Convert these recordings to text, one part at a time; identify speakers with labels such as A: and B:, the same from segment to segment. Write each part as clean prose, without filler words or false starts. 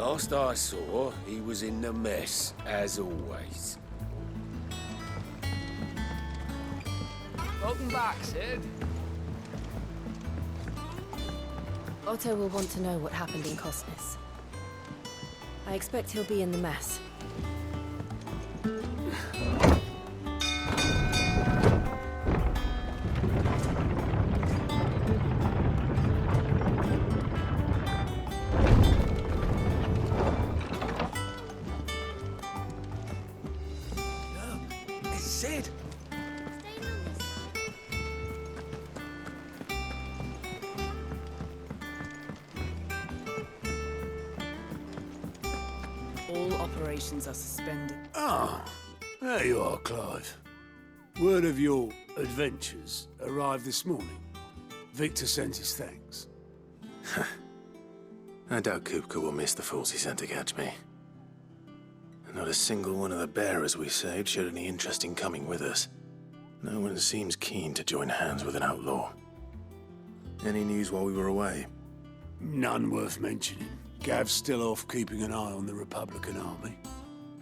A: Last I saw, he was in the mess, as always.
B: Welcome back, Sid.
C: Otto will want to know what happened in Cosnes. I expect he'll be in the mess.
A: It's Sid!
D: All operations are suspended.
E: Ah, there you are, Clive. Word of your adventures arrived this morning. Victor sent his thanks.
F: I doubt Kupka will miss the fools he sent to catch me. Not a single one of the bearers we saved showed any interest in coming with us. No one seems keen to join hands with an outlaw. Any news while we were away?
E: None worth mentioning. Gav's still off keeping an eye on the Republican army.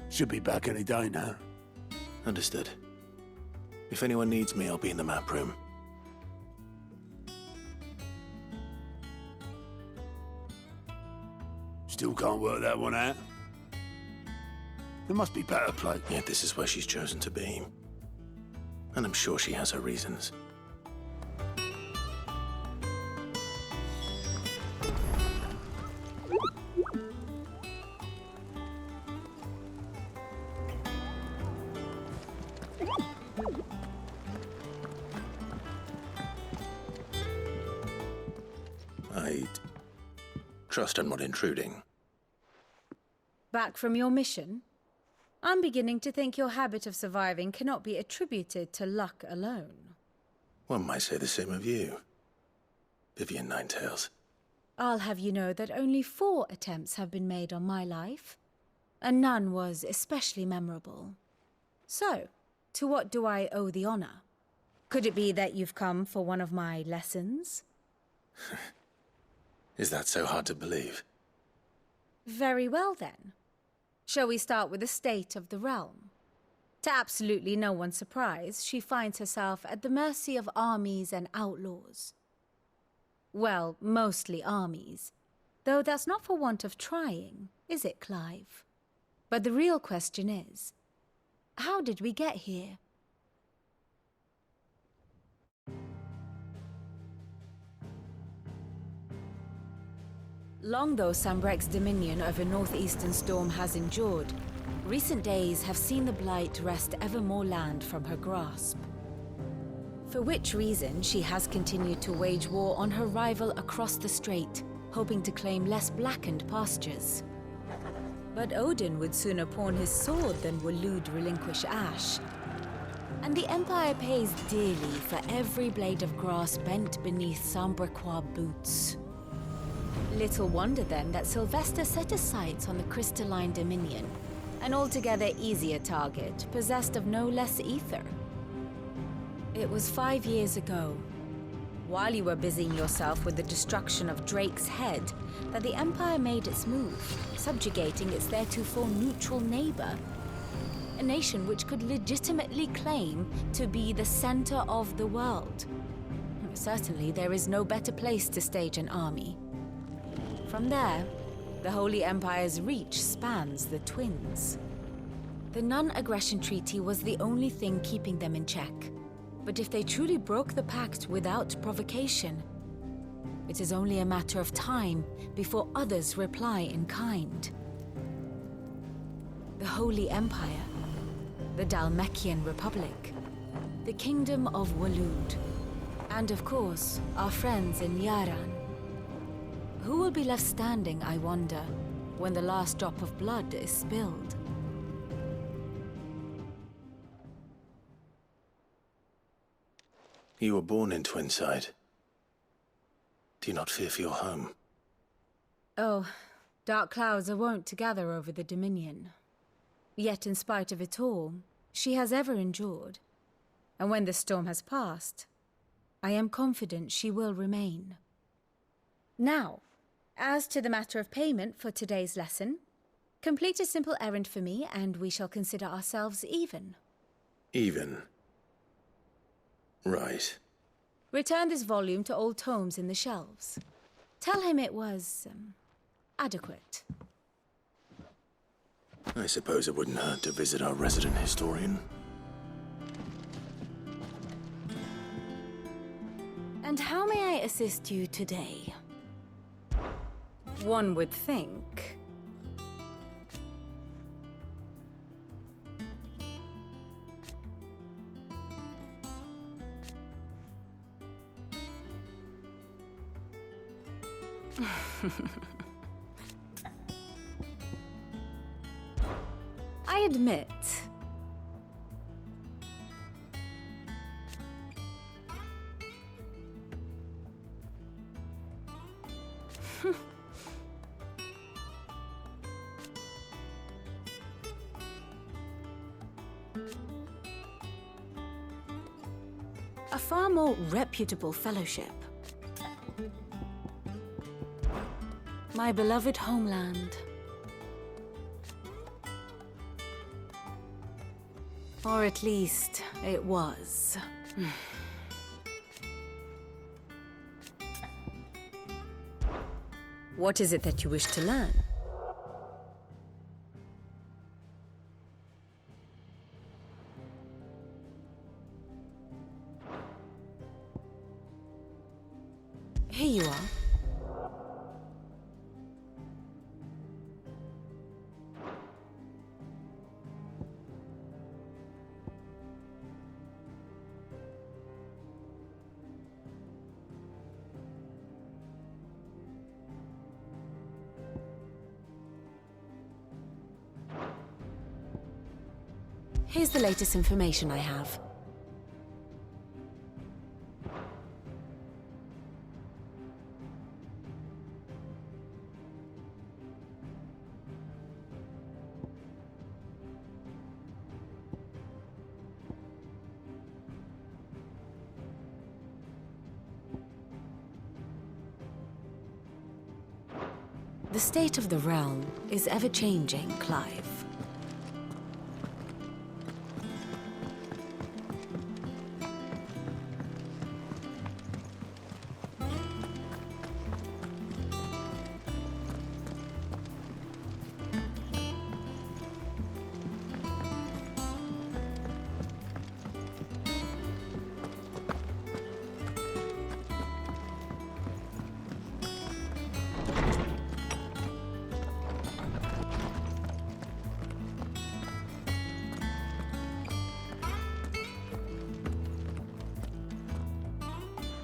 E: Should be back any day now.
F: Understood. If anyone needs me, I'll be in the map room.
E: Still can't work that one out. There must be better play.
F: Yet this is where she's chosen to be. And I'm sure she has her reasons. I'd trust I'm not intruding.
G: Back from your mission? I'm beginning to think your habit of surviving cannot be attributed to luck alone.
F: One might say the same of you, Vivian Ninetails.
G: I'll have you know that only 4 attempts have been made on my life, and none was especially memorable. So, to what do I owe the honor? Could it be that you've come for one of my lessons?
F: Is that so hard to believe?
G: Very well then. Shall we start with the state of the realm? To absolutely no one's surprise, she finds herself at the mercy of armies and outlaws. Well, mostly armies. Though that's not for want of trying, is it, Clive? But the real question is, how did we get here? Long though Sambrek's dominion over northeastern Strom has endured, recent days have seen the Blight wrest ever more land from her grasp. For which reason she has continued to wage war on her rival across the strait, hoping to claim less blackened pastures. But Odin would sooner pawn his sword than Waloed relinquish Ash. And the Empire pays dearly for every blade of grass bent beneath Sambrequois boots. Little wonder then that Sylvester set his sights on the crystalline dominion, an altogether easier target, possessed of no less ether. It was 5 years ago, while you were busying yourself with the destruction of Drake's head, that the Empire made its move, subjugating its theretofore neutral neighbor, a nation which could legitimately claim to be the center of the world. Certainly, there is no better place to stage an army. From there, the Holy Empire's reach spans the Twins. The non-aggression treaty was the only thing keeping them in check. But if they truly broke the pact without provocation, it is only a matter of time before others reply in kind. The Holy Empire, the Dhalmekian Republic, the Kingdom of Waloed, and of course, our friends in Yaran. Who will be left standing, I wonder, when the last drop of blood is spilled?
F: You were born in Twinside. Do you not fear for your home?
G: Oh, dark clouds are wont to gather over the Dominion. Yet in spite of it all, she has ever endured. And when the storm has passed, I am confident she will remain. Now, As to the matter of payment for today's lesson, complete a simple errand for me and we shall consider ourselves even.
F: Even. Right.
G: Return this volume to old tomes in the shelves. Tell him it was, adequate.
F: I suppose it wouldn't hurt to visit our resident historian.
G: And how may I assist you today? One would think. I admit. A far more reputable fellowship. My beloved homeland. Or at least, it was. What is it that you wish to learn? Here you are. Here's the latest information I have. The state of the realm is ever-changing, Clive.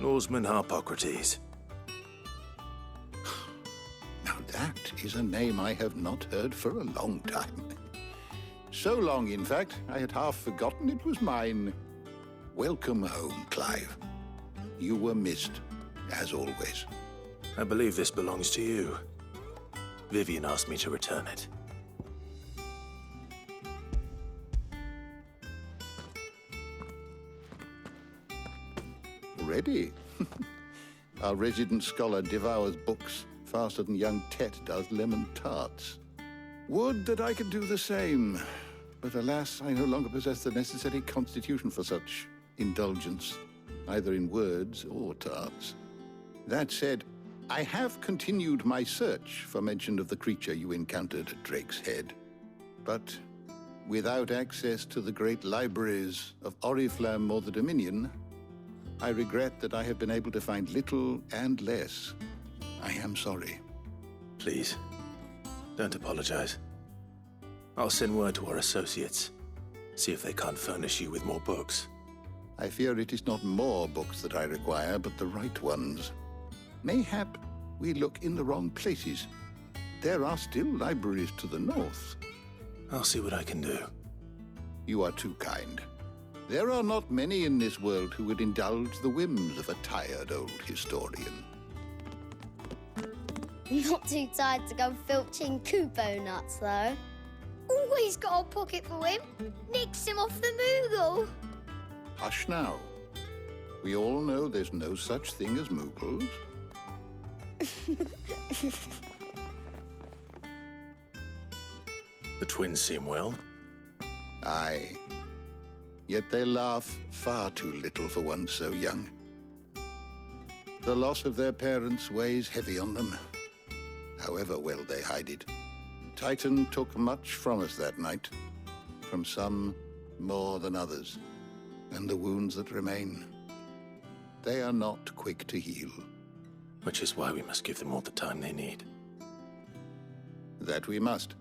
F: Norseman Harpocrates.
B: Now that is a name I have not heard for a long time. So long, in fact, I had half forgotten it was mine. Welcome home, Clive. You were missed, as always.
F: I believe this belongs to you. Vivian asked me to return it.
B: Ready? Our resident scholar devours books faster than young Tet does lemon tarts. Would that I could do the same. But alas, I no longer possess the necessary constitution for such indulgence, either in words or tarts. That said, I have continued my search for mention of the creature you encountered at Drake's Head. But without access to the great libraries of Oriflamme or the Dominion, I regret that I have been able to find little and less. I am sorry.
F: Please, don't apologize. I'll send word to our associates. See if they can't furnish you with more books.
B: I fear it is not more books that I require, but the right ones. Mayhap we look in the wrong places. There are still libraries to the north.
F: I'll see what I can do.
B: You are too kind. There are not many in this world who would indulge the whims of a tired old historian.
H: Not too tired to go filching Kupo nuts, though. Always got a pocket for him. Nicks him off the Moogle.
B: Hush now. We all know there's no such thing as Moogles.
F: The twins seem well.
B: Aye. Yet they laugh far too little for one so young. The loss of their parents weighs heavy on them, however well they hide it. Titan took much from us that night, from some more than others, and the wounds that remain, they are not quick to heal.
F: Which is why we must give them all the time they need.
B: That we must.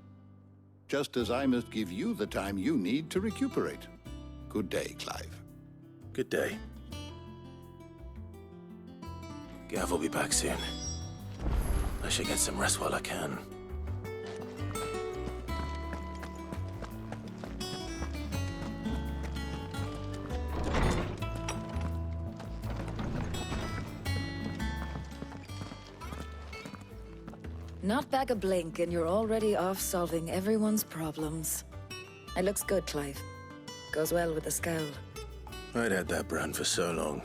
B: Just as I must give you the time you need to recuperate. Good day, Clive.
F: Good day. Gav will be back soon. I should get some rest while I can.
I: Not back a blink and you're already off solving everyone's problems. It looks good, Clive. Goes well with the scowl.
F: I'd had that brand for so long.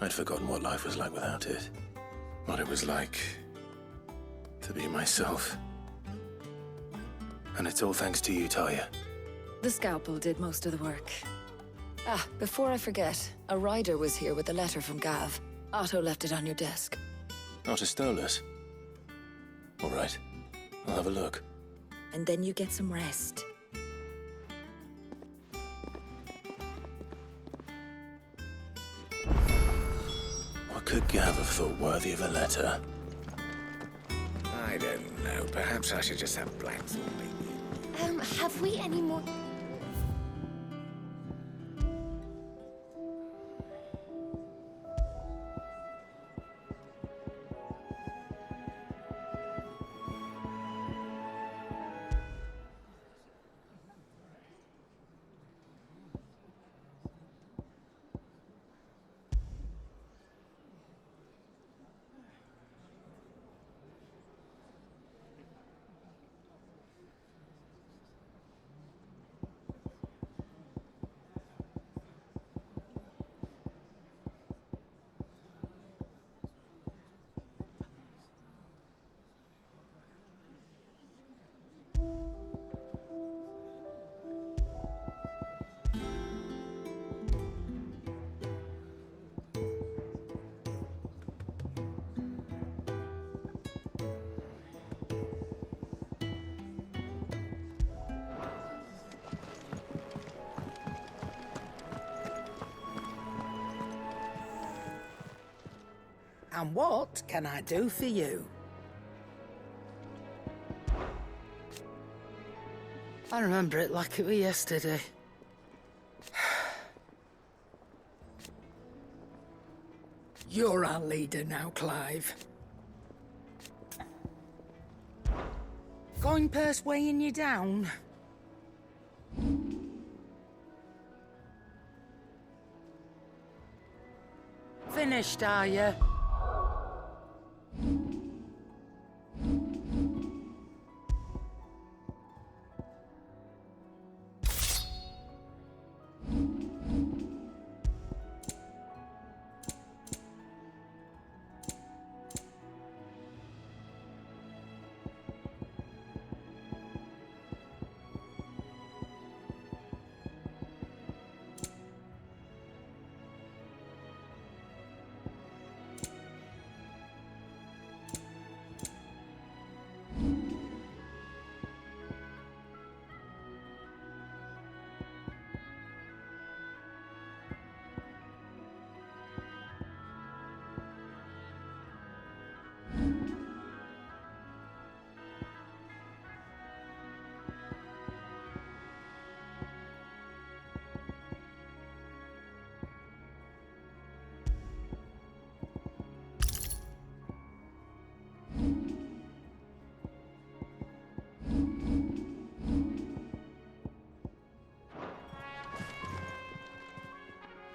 F: I'd forgotten what life was like without it. What it was like to be myself. And it's all thanks to you, Talia.
I: The scalpel did most of the work. Ah, before I forget, a rider was here with a letter from Gav. Otto left it on your desk.
F: Not a stolus. All right. I'll have a look.
I: And then you get some rest.
F: What could Gav have thought worthy of a letter?
A: I don't know. Perhaps I should just have Blackthorn maybe.
H: Have we any more...
J: And what can I do for you? I remember it like it was yesterday. You're our leader now, Clive. Going purse weighing you down? Finished, are you?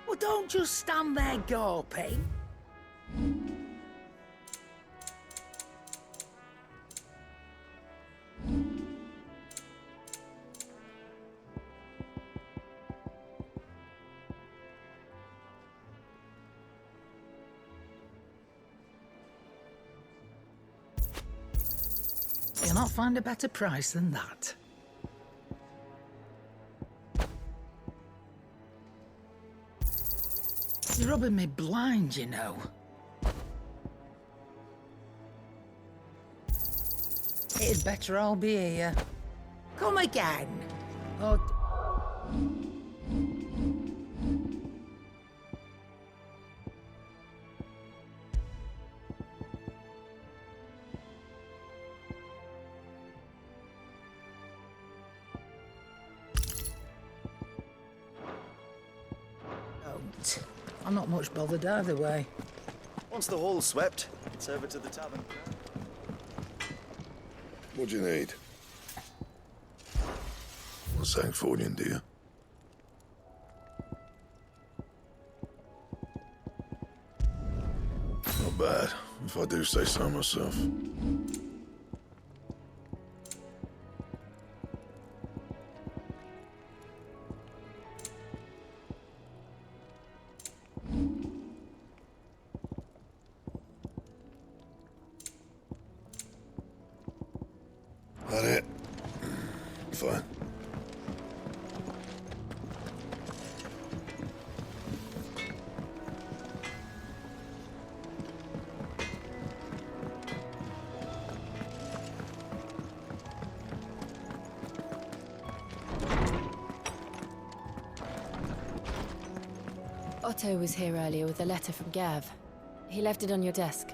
J: Well, don't just stand there gawping. cannot find a better price than that. You're rubbing me blind, you know. It'd better all be here. Come again. Oh. Don't. I'm not much bothered either way.
K: Once the hall's swept, it's over to the tavern.
L: What do you need? Well, Sancfordian, do you? Not bad, if I do say so myself. That it? Fine.
C: Otto was here earlier with a letter from Gav. He left it on your desk.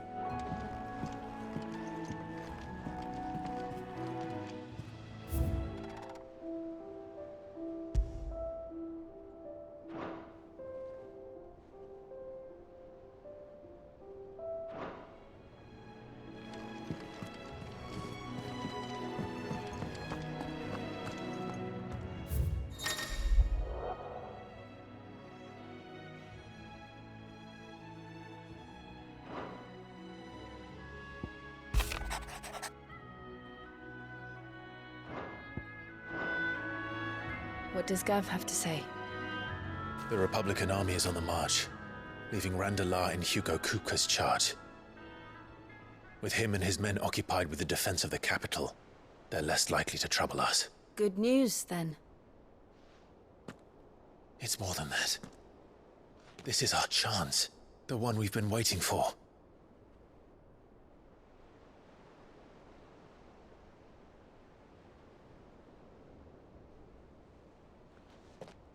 C: What does Gav have to say?
F: The Republican army is on the march, leaving Randalar in Hugo Kupka's charge. With him and his men occupied with the defense of the capital, they're less likely to trouble us.
C: Good news, then.
F: It's more than that. This is our chance, the one we've been waiting for.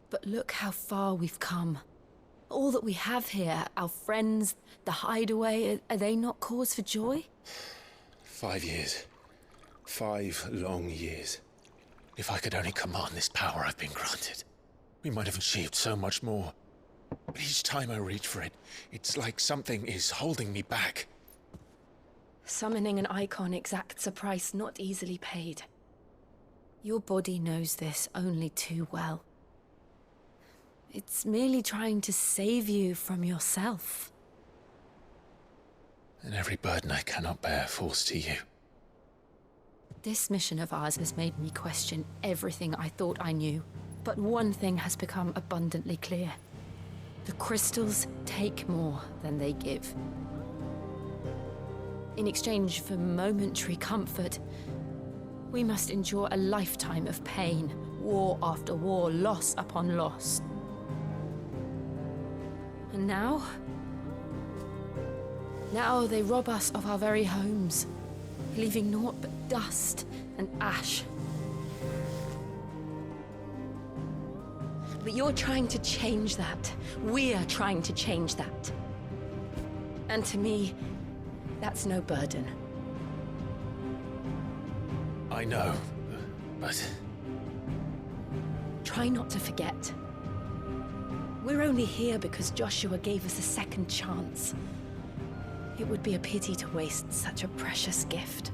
C: But look how far we've come. All that we have here, our friends, the hideaway, are they not cause for joy?
F: 5 years. 5 long years. If I could only command this power I've been granted, we might have achieved so much more. But each time I reach for it, it's like something is holding me back.
C: Summoning an icon exacts a price not easily paid. Your body knows this only too well. It's merely trying to save you from yourself.
F: And every burden I cannot bear falls to you.
C: This mission of ours has made me question everything I thought I knew. But one thing has become abundantly clear. The crystals take more than they give. In exchange for momentary comfort, we must endure a lifetime of pain, war after war, loss upon loss. And now they rob us of our very homes, leaving naught but dust and ash. But you're trying to change that. We're trying to change that. And to me, that's no burden.
F: I know, but...
C: Try not to forget. We're only here because Joshua gave us a second chance. It would be a pity to waste such a precious gift.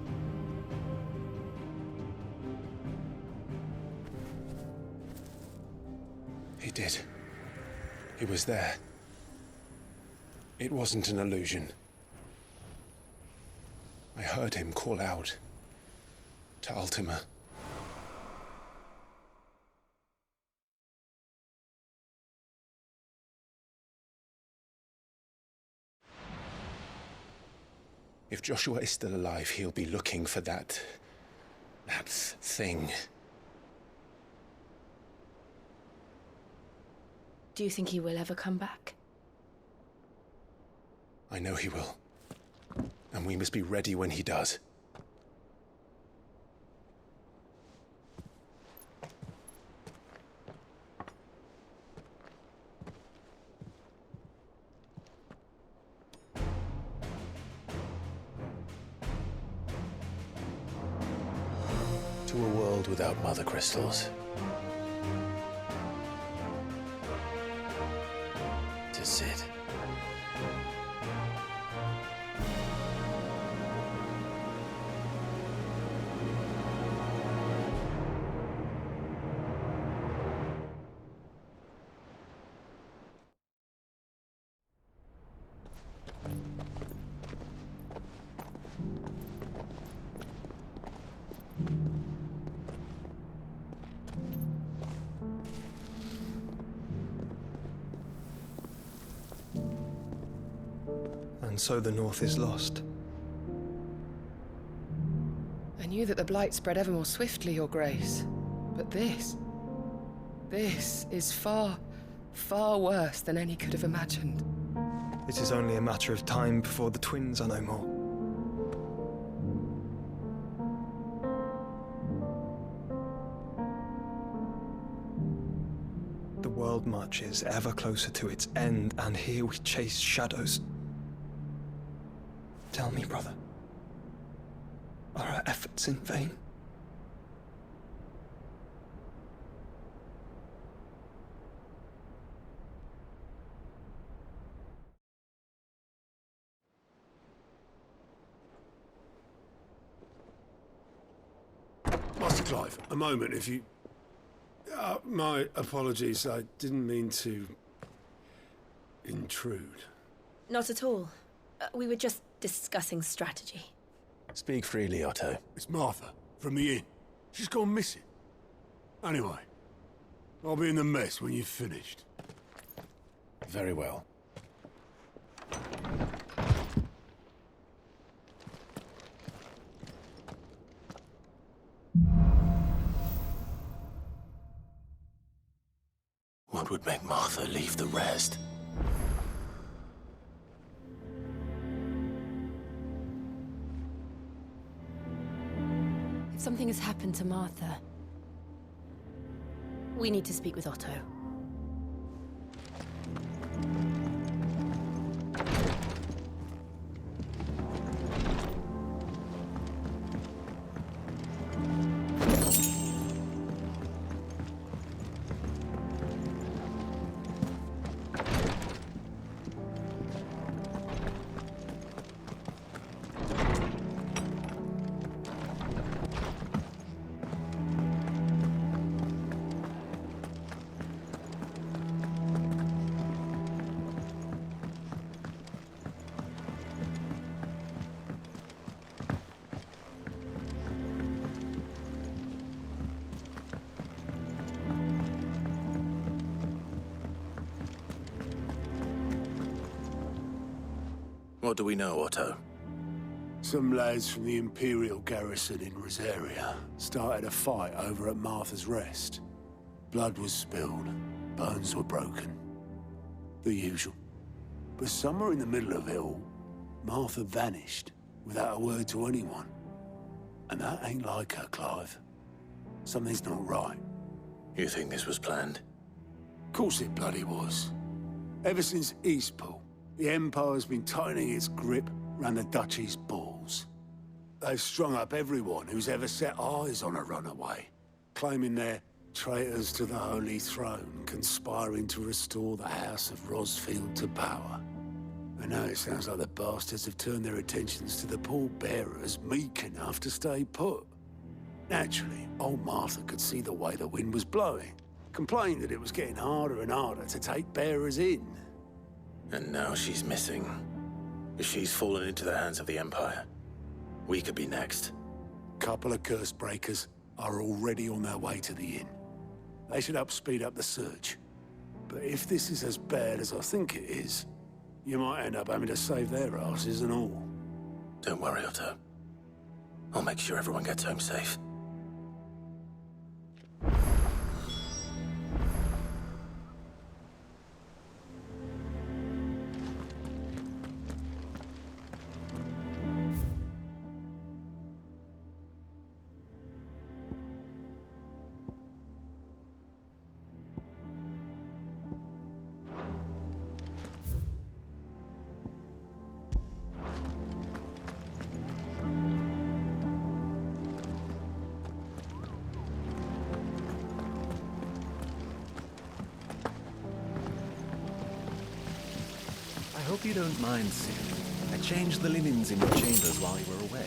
F: He did. He was there. It wasn't an illusion. I heard him call out to Ultima. If Joshua is still alive, he'll be looking for that That thing.
C: Do you think he will ever come back?
F: I know he will. And we must be ready when he does. To a world without mother crystals. To Sid.
M: And so the North is lost.
N: I knew that the Blight spread ever more swiftly, Your Grace. But this is far, far worse than any could have imagined.
M: It is only a matter of time before the twins are no more. The world marches ever closer to its end, and here we chase shadows. Tell me, brother, are our efforts in vain?
E: Master Clive, a moment, if you... my apologies, I didn't mean to... intrude.
C: Not at all. We were just discussing strategy.
F: Speak freely, Otto.
E: It's Martha, from the inn. She's gone missing. Anyway, I'll be in the mess when you've finished.
F: Very well. What would make Martha leave the rest?
C: If something has happened to Martha, we need to speak with Otto.
F: What do we know, Otto?
E: Some lads from the Imperial garrison in Rosaria started a fight over at Martha's Rest. Blood was spilled, bones were broken. The usual. But somewhere in the middle of it all, Martha vanished without a word to anyone. And that ain't like her, Clive. Something's not right.
F: You think this was planned?
E: Of course it bloody was. Ever since Eastpool, the Empire's been tightening its grip round the Duchy's balls. They've strung up everyone who's ever set eyes on a runaway, claiming they're traitors to the Holy Throne, conspiring to restore the House of Rosfield to power. And now it sounds like the bastards have turned their attentions to the pallbearers meek enough to stay put. Naturally, old Martha could see the way the wind was blowing, complained that it was getting harder and harder to take bearers in.
F: And now she's missing. If she's fallen into the hands of the Empire, we could be next.
E: Couple of curse breakers are already on their way to the inn. They should speed up the search. But if this is as bad as I think it is, you might end up having to save their asses and all.
F: Don't worry, Otto. I'll make sure everyone gets home safe.
O: I hope you don't mind, Sid. I changed the linens in your chambers while you were away.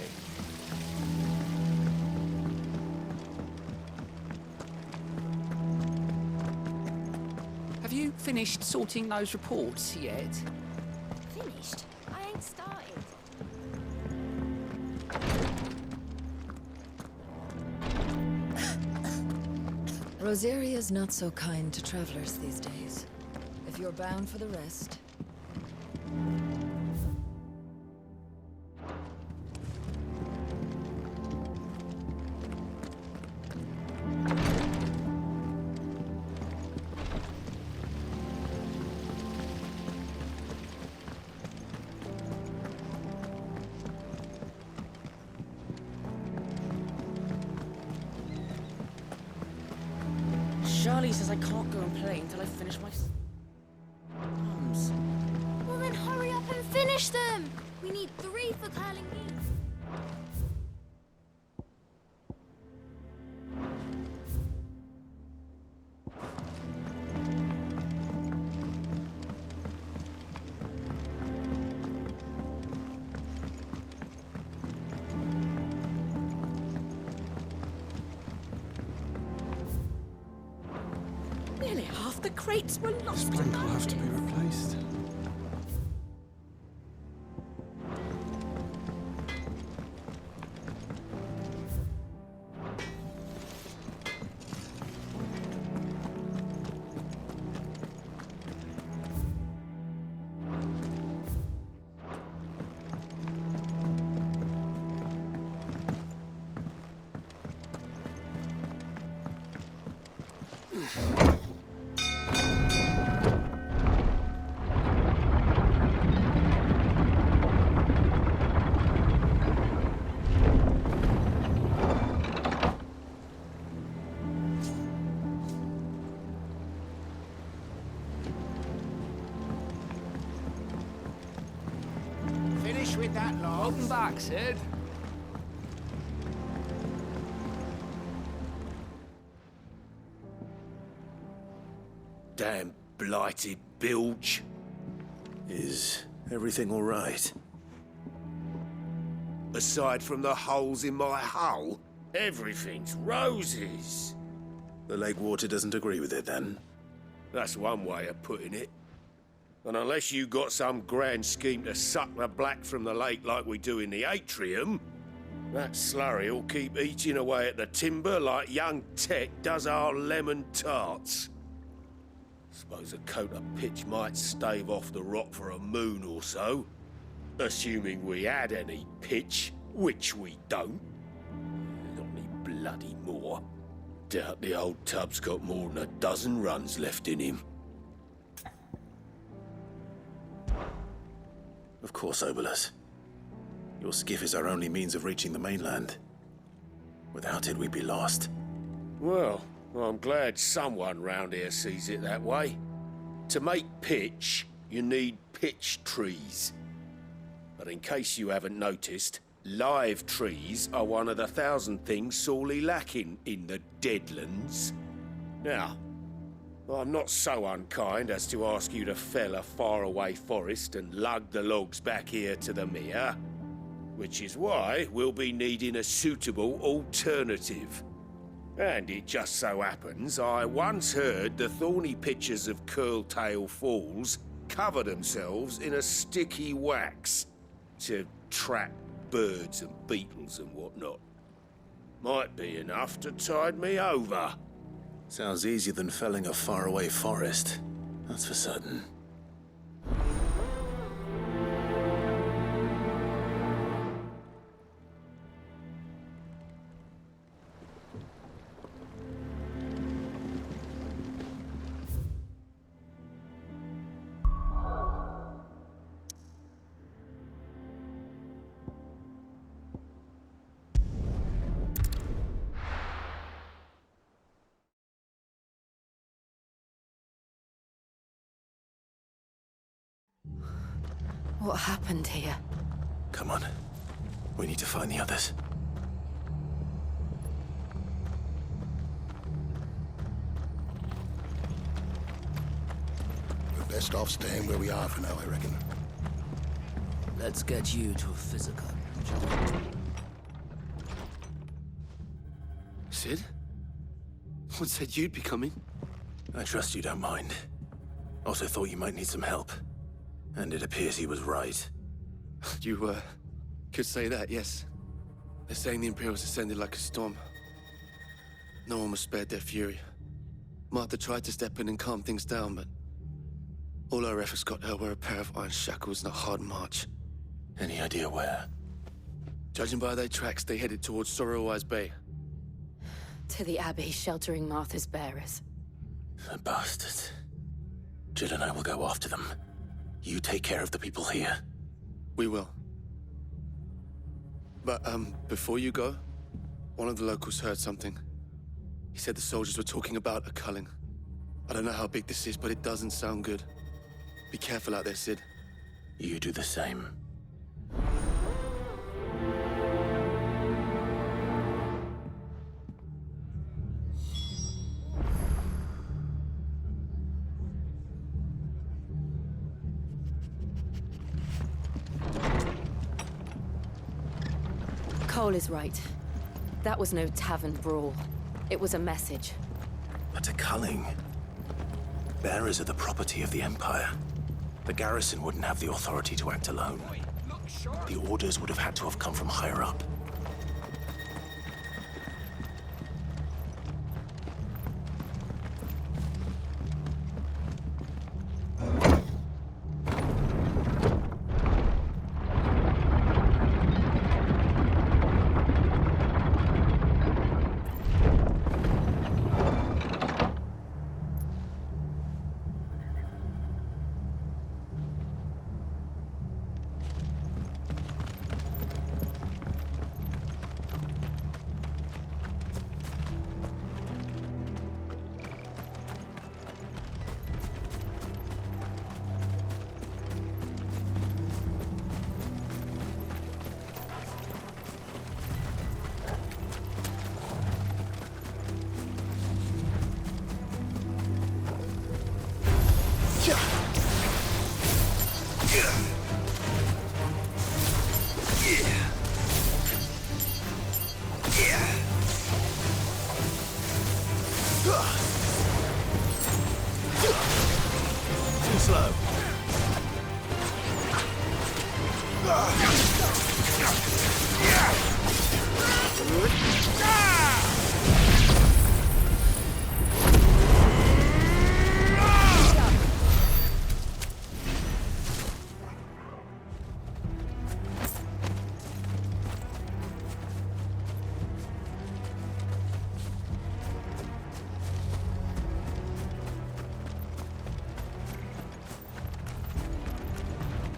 J: Have you finished sorting those reports yet?
H: Finished? I ain't started.
I: Rosaria's not so kind to travelers these days. If you're bound for the rest...
J: Charlie says I can't go and play until I finish my... Arms.
H: Well then hurry up and finish them! We need 3 for curling geese.
J: Nearly half the crates were lost.
M: This plank will have to be replaced.
J: Finish with that lot. Welcome back, Sid.
F: Damn blighted bilge. Is everything all right?
A: Aside from the holes in my hull, everything's roses.
F: The lake water doesn't agree with it, then?
A: That's one way of putting it. And unless you got some grand scheme to suck the black from the lake like we do in the atrium, that slurry'll keep eating away at the timber like young Tech does our lemon tarts. Suppose a coat of pitch might stave off the rot for a moon or so. Assuming we had any pitch, which we don't. Not any bloody more. Doubt the old tub's got more than a dozen runs left in him.
F: Of course, Obolus. Your skiff is our only means of reaching the mainland. Without it, we'd be lost.
A: Well, I'm glad someone round here sees it that way. To make pitch, you need pitch trees. But in case you haven't noticed, live trees are one of the 1,000 things sorely lacking in the Deadlands. Now, I'm not so unkind as to ask you to fell a faraway forest and lug the logs back here to the mere, which is why we'll be needing a suitable alternative. And it just so happens I once heard the thorny pitchers of Curltail Falls cover themselves in a sticky wax to trap birds and beetles and whatnot. Might be enough to tide me over.
F: Sounds easier than felling a faraway forest. That's for certain.
C: What happened here?
F: Come on. We need to find the others.
B: We're best off staying where we are for now, I reckon.
J: Let's get you to a physical.
P: Sid? What said you'd be coming?
F: I trust you don't mind. Also thought you might need some help. And it appears he was right.
P: You, could say that, yes. They're saying the Imperials ascended like a storm. No one was spared their fury. Martha tried to step in and calm things down, but all our efforts got her were a pair of iron shackles and a hard march.
F: Any idea where?
P: Judging by their tracks, they headed towards Sorrowwise Bay.
C: To the Abbey, sheltering Martha's bearers.
F: The bastards. Jill and I will go after them. You take care of the people here.
P: We will. But, before you go, one of the locals heard something. He said the soldiers were talking about a culling. I don't know how big this is, but it doesn't sound good. Be careful out there, Sid.
F: You do the same.
C: Cole is right. That was no tavern brawl. It was a message.
F: But a culling. Bearers are the property of the Empire. The garrison wouldn't have the authority to act alone. The orders would have had to have come from higher up. Too slow.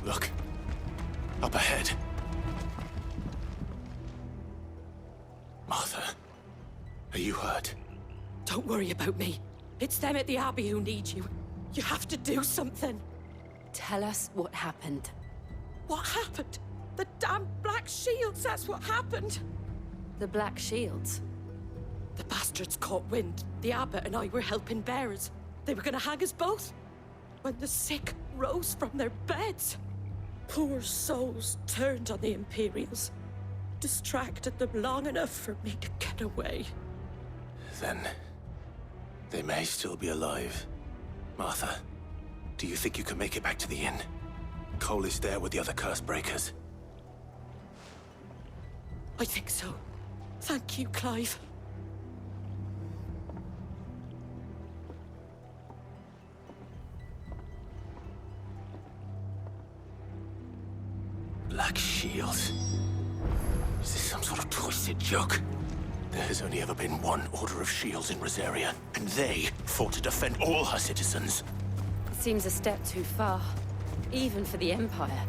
F: Look. Up ahead. Martha, are you hurt?
Q: Don't worry about me. It's them at the Abbey who need you. You have to do something.
C: Tell us what happened.
Q: What happened? The damn Black Shields, that's what happened.
C: The Black Shields?
Q: The bastards caught wind. The abbot and I were helping bearers. They were gonna hang us both. When the sick rose from their beds. Poor souls turned on the Imperials. Distracted them long enough for me to get away.
F: Then they may still be alive. Martha, do you think you can make it back to the inn? Cole is there with the other curse breakers.
Q: I think so. Thank you, Clive.
F: Black Shields? Is this some sort of twisted joke? There has only ever been one Order of Shields in Rosaria, and they fought to defend all her citizens.
C: Seems a step too far, even for the Empire.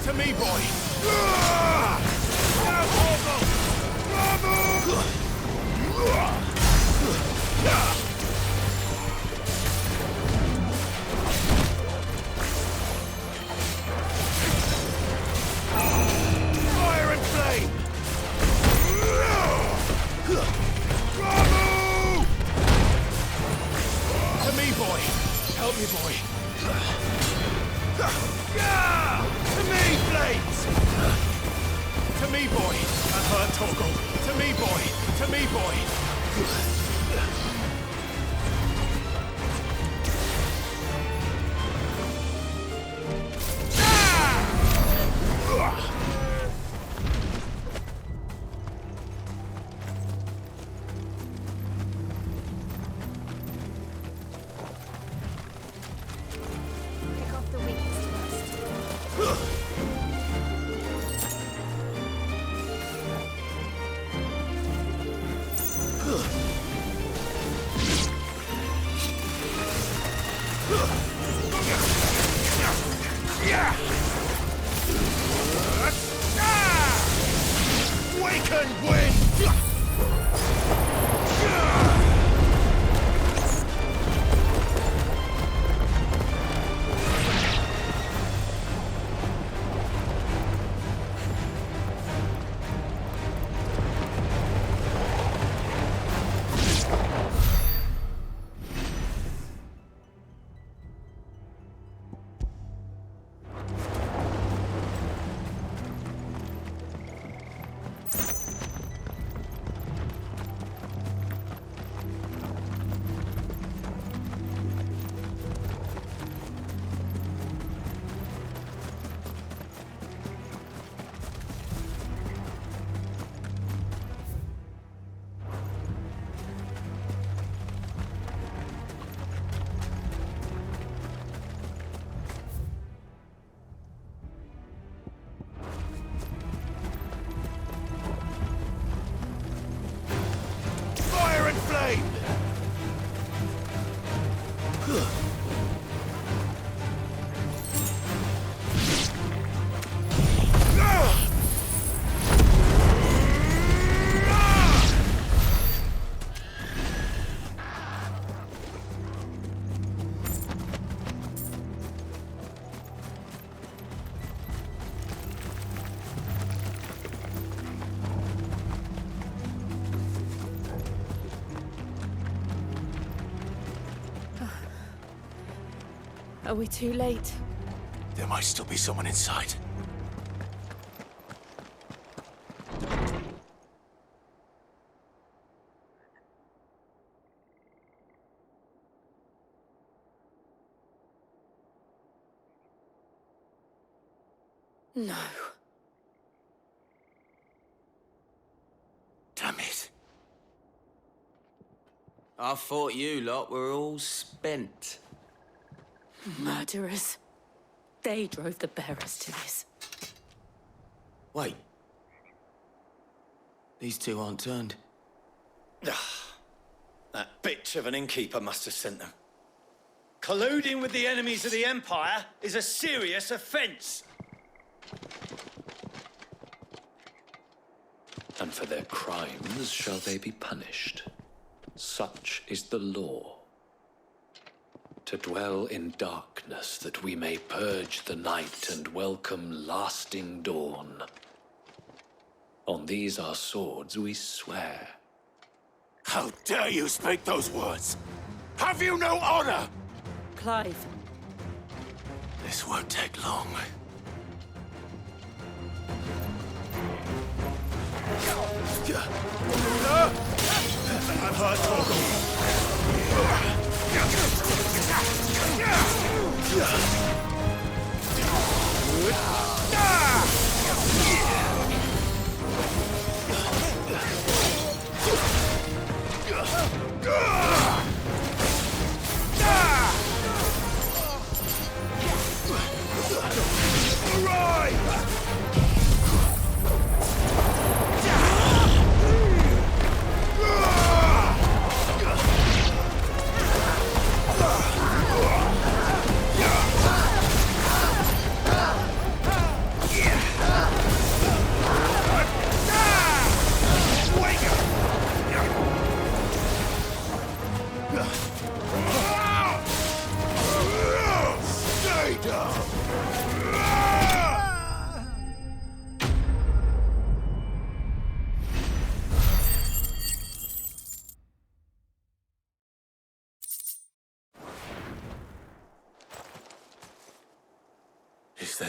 A: To me, boy! Fire and flame! Bravo! To me, boy! Help me, boy! To me, Blades! To me, boy! Unhurt Torgal! To me, boy! To me, boy!
H: Pick off the weakest first.
A: Waken wind! Fire and flame!
C: Are we too late?
A: There might still be someone inside.
C: No.
A: Damn it.
R: I thought you lot were all spent.
C: Murderers. They drove the bearers to this.
R: Wait. These two aren't turned.
K: That bitch of an innkeeper must have sent them. Colluding with the enemies of the Empire is a serious offense.
S: And for their crimes shall they be punished. Such is the law. To dwell in darkness that we may purge the night and welcome lasting dawn. On these our swords we swear.
A: How dare you speak those words? Have you no honor?
C: Clive.
A: This won't take long. I've heard Torgal.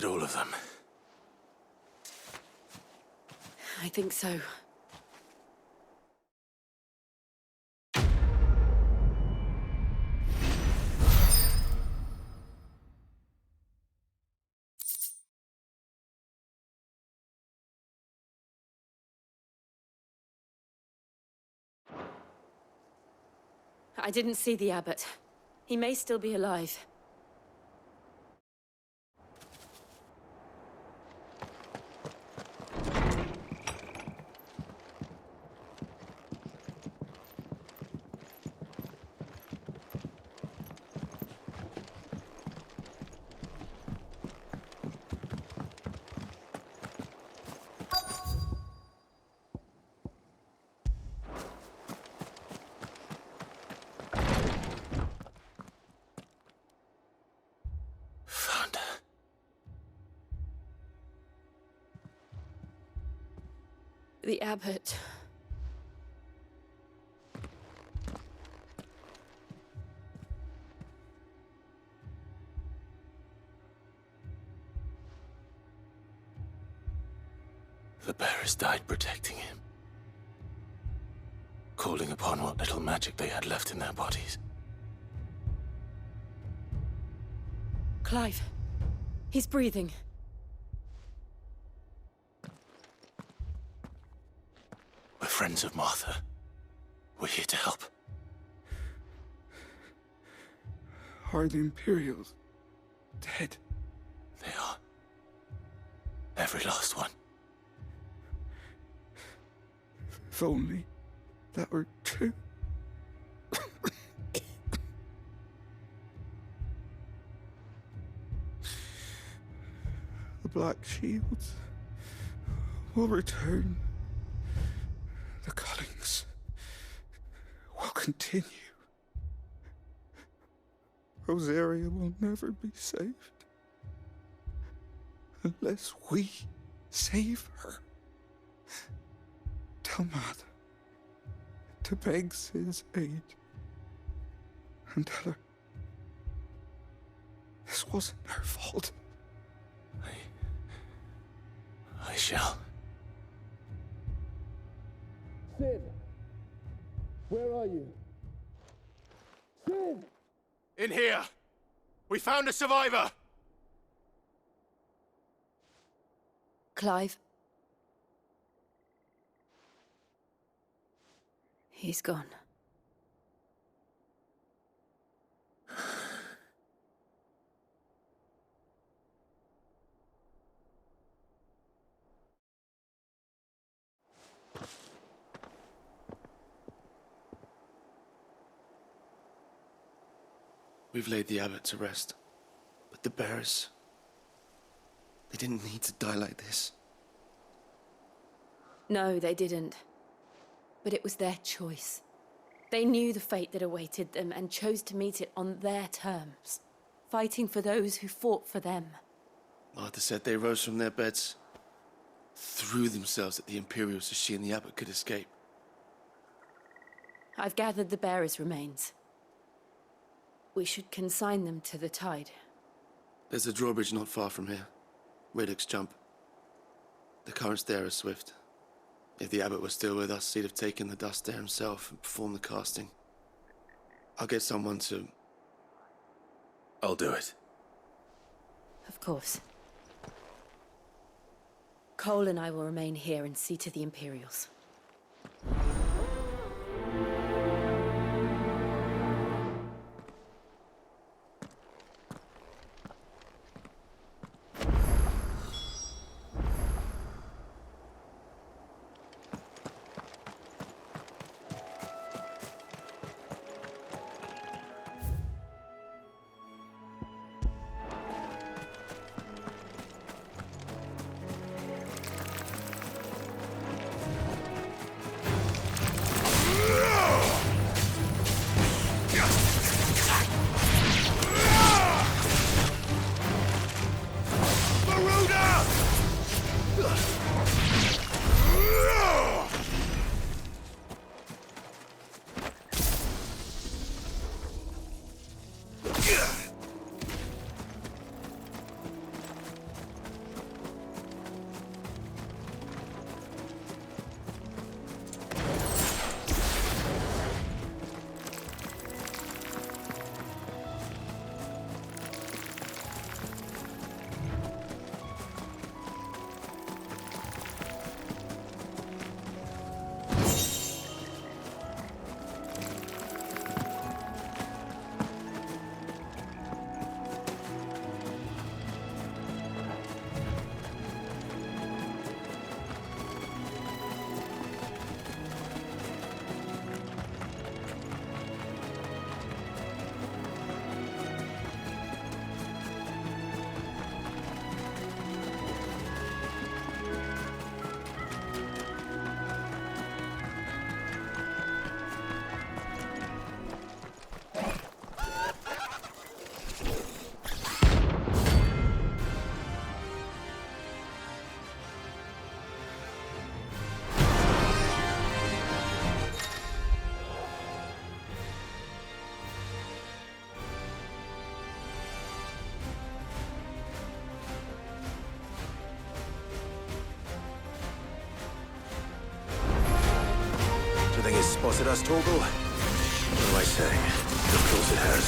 F: get all of them?
I: I think so.
C: I didn't see the abbot. He may still be alive.
F: Found her.
C: The abbot.
F: The bearers died protecting him. Calling upon what little magic they had left in their bodies.
C: Clive. He's breathing.
F: We're friends of Martha. We're here to help.
T: Are the Imperials dead?
F: They are. Every last one.
T: If only that were true. The Black Shields will return. The cuttings will continue. Rosaria will never be saved unless we save her. Tell Mother to beg Sid's aid and tell her this wasn't her fault.
F: I shall.
E: Sid! Where are you? Sid!
A: In here! We found a survivor!
C: Clive. He's gone.
P: We've laid the abbot to rest. But the bearers... they didn't need to die like this.
C: No, they didn't. But it was their choice. They knew the fate that awaited them and chose to meet it on their terms, fighting for those who fought for them.
P: Martha said they rose from their beds, threw themselves at the Imperials so she and the abbot could escape.
C: I've gathered the bearers' remains. We should consign them to the tide.
P: There's a drawbridge not far from here. Radix jump. The currents there are swift. If the abbot was still with us, he'd have taken the dust there himself and performed the casting. I'll get someone to...
F: I'll do it.
C: Of course. Cole and I will remain here and see to the Imperials.
F: Something has spotted us, Torgal. What am I saying? Of course it has.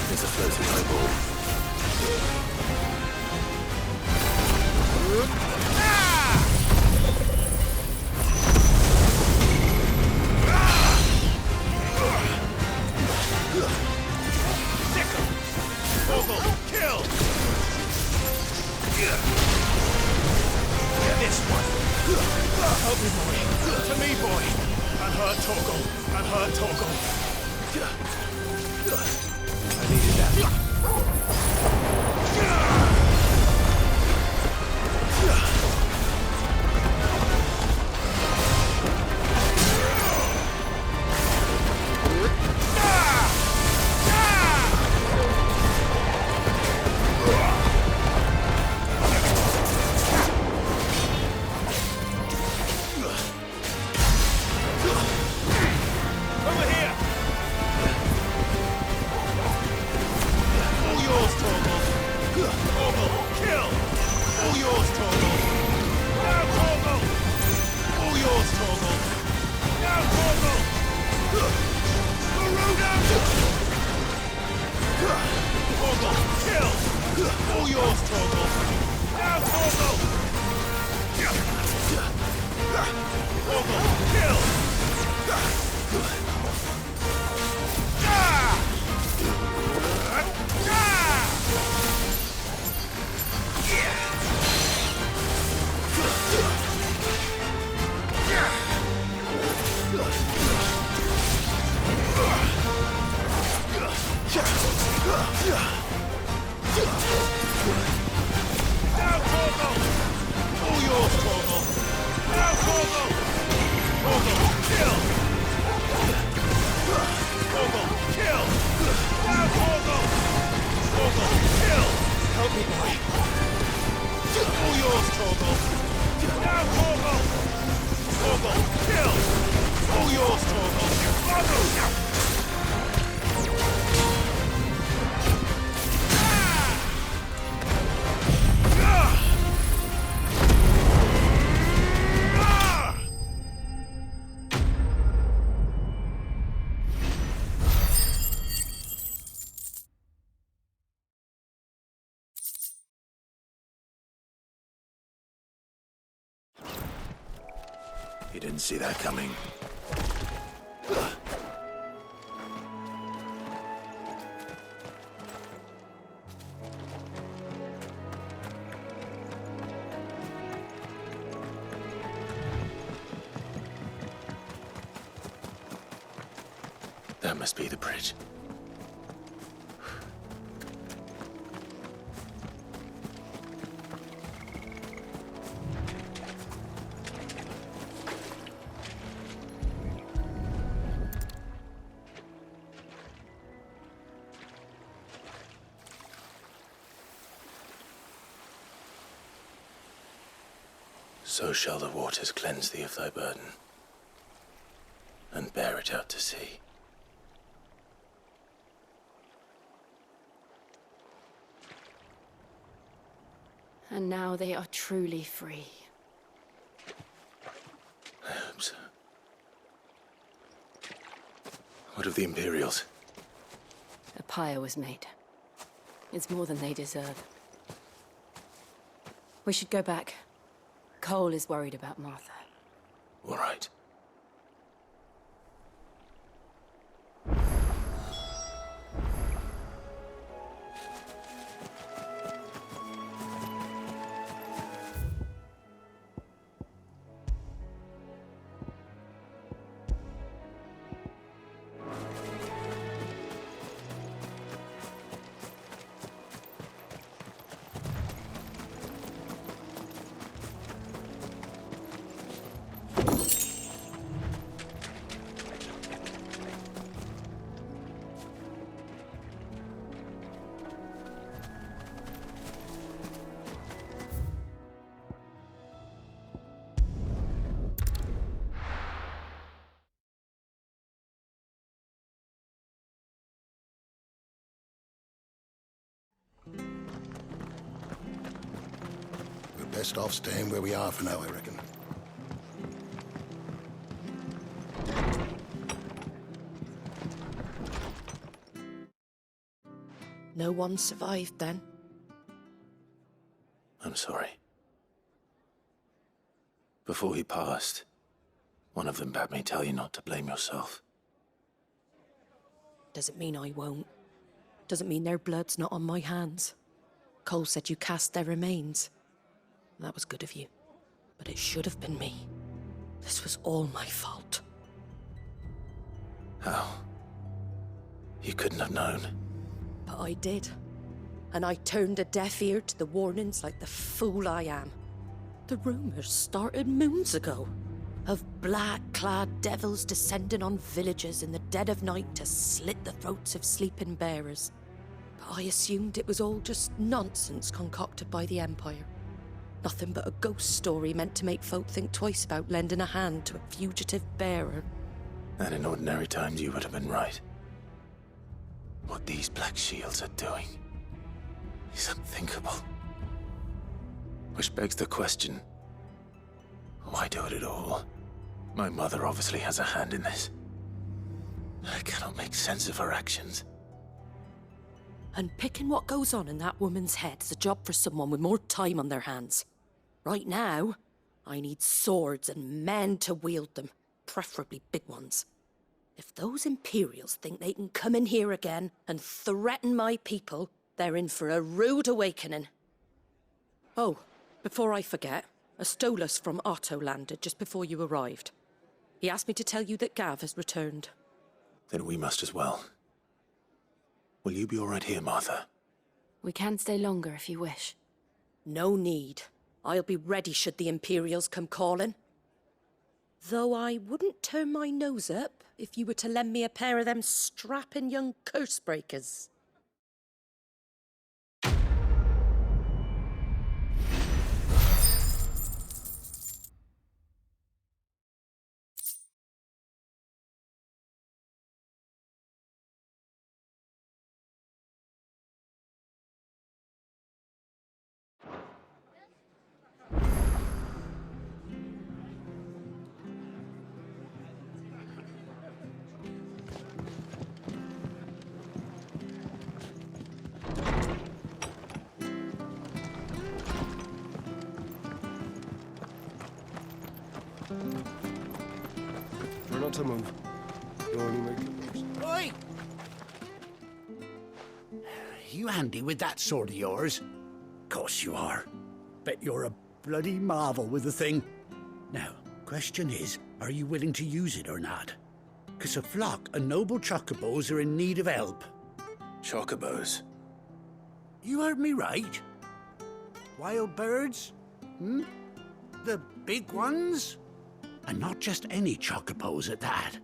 F: It's a floating eyeball.
A: Kill! This one. Help me, boy. To me, boy. Unhurt Torgal. Unhurt Torgal. I needed that.
F: You didn't see that coming. That must be the bridge. So shall the waters cleanse thee of thy burden, and bear it out to sea.
C: And now they are truly free.
F: I hope so. What of the Imperials?
C: A pyre was made. It's more than they deserve. We should go back. Cole is worried about Martha.
F: All right.
B: We're best off staying where we are for now, I reckon.
Q: No one survived then.
F: I'm sorry. Before he passed, one of them bade me tell you not to blame yourself.
Q: Doesn't mean I won't. Doesn't mean their blood's not on my hands. Cole said you cast their remains. That was good of you. But it should have been me. This was all my fault.
F: How? You couldn't have known.
Q: But I did. And I turned a deaf ear to the warnings like the fool I am. The rumours started moons ago. Of black-clad devils descending on villages in the dead of night to slit the throats of sleeping bearers. But I assumed it was all just nonsense concocted by the Empire. Nothing but a ghost story meant to make folk think twice about lending a hand to a fugitive bearer.
F: And in ordinary times you would have been right. What these Black Shields are doing is unthinkable. Which begs the question, why do it at all? My mother obviously has a hand in this. I cannot make sense of her actions.
Q: And picking what goes on in that woman's head is a job for someone with more time on their hands. Right now, I need swords and men to wield them, preferably big ones. If those Imperials think they can come in here again and threaten my people, they're in for a rude awakening. Oh, before I forget, a Stolas from Otto landed just before you arrived. He asked me to tell you that Gav has returned.
F: Then we must as well. Will you be all right here, Martha?
C: We can stay longer if you wish.
Q: No need. I'll be ready should the Imperials come calling. Though I wouldn't turn my nose up if you were to lend me a pair of them strapping young curse-breakers.
M: We're not to move. You only make it worse.
J: Oi! You handy with that sword of yours? Course you are. Bet you're a bloody marvel with the thing. Now, question is, are you willing to use it or not? 'Cause a flock of noble chocobos are in need of help.
F: Chocobos?
J: You heard me right. Wild birds? The big ones? And not just any chocobos at that.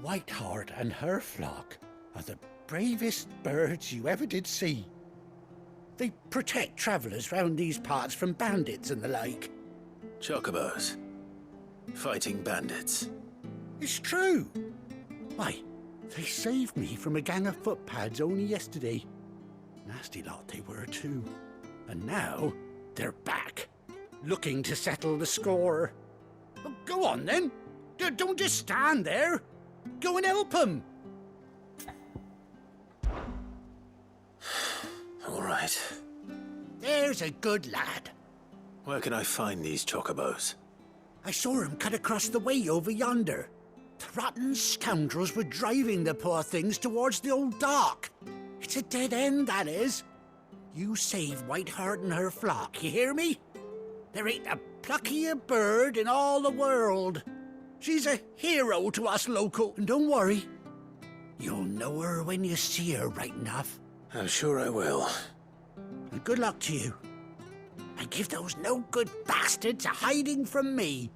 J: Whiteheart and her flock are the bravest birds you ever did see. They protect travellers round these parts from bandits and the like.
F: Chocobos? Fighting bandits?
J: It's true. Why, they saved me from a gang of footpads only yesterday. Nasty lot they were too. And now they're back, looking to settle the score. Well, go on then. Don't just stand there. Go and help them.
F: All right.
J: There's a good lad.
F: Where can I find these chocobos?
J: I saw him cut across the way over yonder. The rotten scoundrels were driving the poor things towards the old dock. It's a dead end, that is. You save Whiteheart and her flock, you hear me? There ain't a pluckier bird in all the world. She's a hero to us local. And don't worry, you'll know her when you see her right enough.
F: I'm sure I will.
J: And good luck to you. And give those no-good bastards a hiding from me.